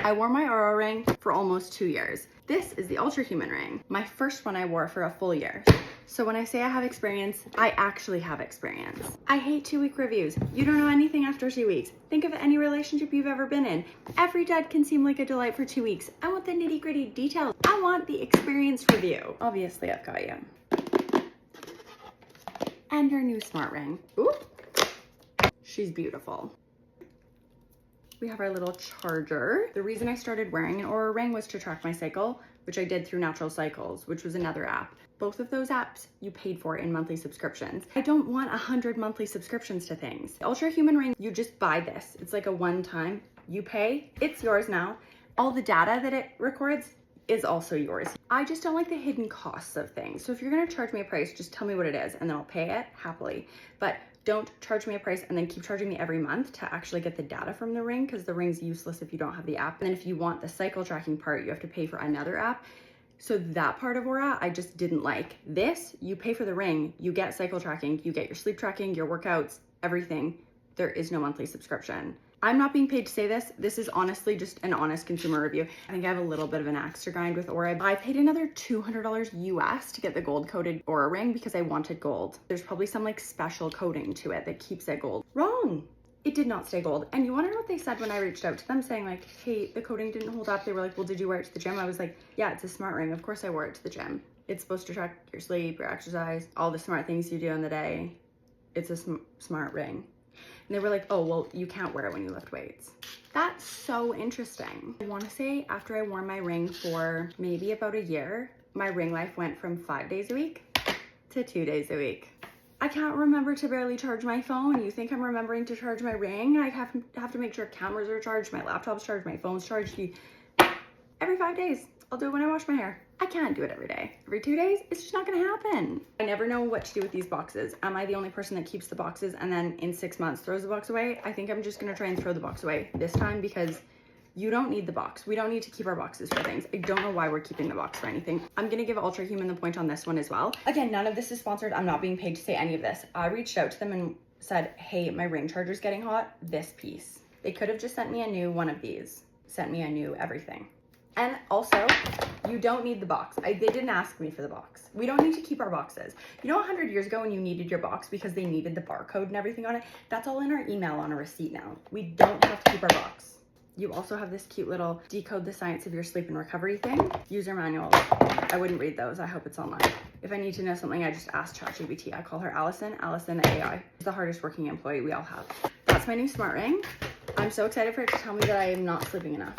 I wore my Oura ring for almost 2 years. This is the UltraHuman ring. My first one I wore for a full year. So when I say I have experience, I actually have experience. I hate 2-week reviews. You don't know anything after 2 weeks. Think of any relationship you've ever been in. Every dud can seem like a delight for 2 weeks. I want the nitty-gritty details. I want the experience review. Obviously, I've got you. And her new smart ring. Ooh, she's beautiful. We have our little charger. The reason I started wearing an Oura ring was to track my cycle, which I did through Natural Cycles, which was another app. Both of those apps you paid for in monthly subscriptions. I don't want 100 monthly subscriptions to things. The UltraHuman ring, you just buy this. It's like a one-time, you pay, it's yours now. All the data that it records is also yours. I just don't like the hidden costs of things. So if you're gonna charge me a price, just tell me what it is and then I'll pay it happily. But don't charge me a price and then keep charging me every month to actually get the data from the ring, because the ring's useless if you don't have the app. And then if you want the cycle tracking part, you have to pay for another app. So that part of Oura, I just didn't like. This, you pay for the ring, you get cycle tracking, you get your sleep tracking, your workouts, everything. There is no monthly subscription. I'm not being paid to say this. This is honestly just an honest consumer review. I think I have a little bit of an axe to grind with Oura. I paid another $200 US to get the gold coated Oura ring because I wanted gold. There's probably some like special coating to it that keeps it gold. Wrong. It did not stay gold. And you wanna know what they said when I reached out to them saying like, hey, the coating didn't hold up. They were like, well, did you wear it to the gym? I was like, yeah, it's a smart ring. Of course I wore it to the gym. It's supposed to track your sleep, your exercise, all the smart things you do in the day. It's a smart ring. And they were like, oh, well, you can't wear it when you lift weights. That's so interesting. I wanna say after I wore my ring for maybe about a year, my ring life went from 5 days a week to 2 days a week. I can't remember to barely charge my phone. You think I'm remembering to charge my ring? I have to make sure cameras are charged, my laptop's charged, my phone's charged. Every 5 days. I'll do it when I wash my hair. I can't do it every day. Every 2 days, it's just not gonna happen. I never know what to do with these boxes. Am I the only person that keeps the boxes and then in 6 months throws the box away? I think I'm just gonna try and throw the box away this time because you don't need the box. We don't need to keep our boxes for things. I don't know why we're keeping the box for anything. I'm gonna give UltraHuman the point on this one as well. Again, none of this is sponsored. I'm not being paid to say any of this. I reached out to them and said, hey, my ring charger's getting hot, this piece. They could have just sent me a new one of these, sent me a new everything. And also, you don't need the box. They didn't ask me for the box. We don't need to keep our boxes. You know 100 years ago when you needed your box because they needed the barcode and everything on it? That's all in our email on a receipt now. We don't have to keep our box. You also have this cute little decode the science of your sleep and recovery thing. User manuals. I wouldn't read those. I hope it's online. If I need to know something, I just ask ChatGPT. I call her Allison AI. She's the hardest working employee we all have. That's my new smart ring. I'm so excited for it to tell me that I am not sleeping enough.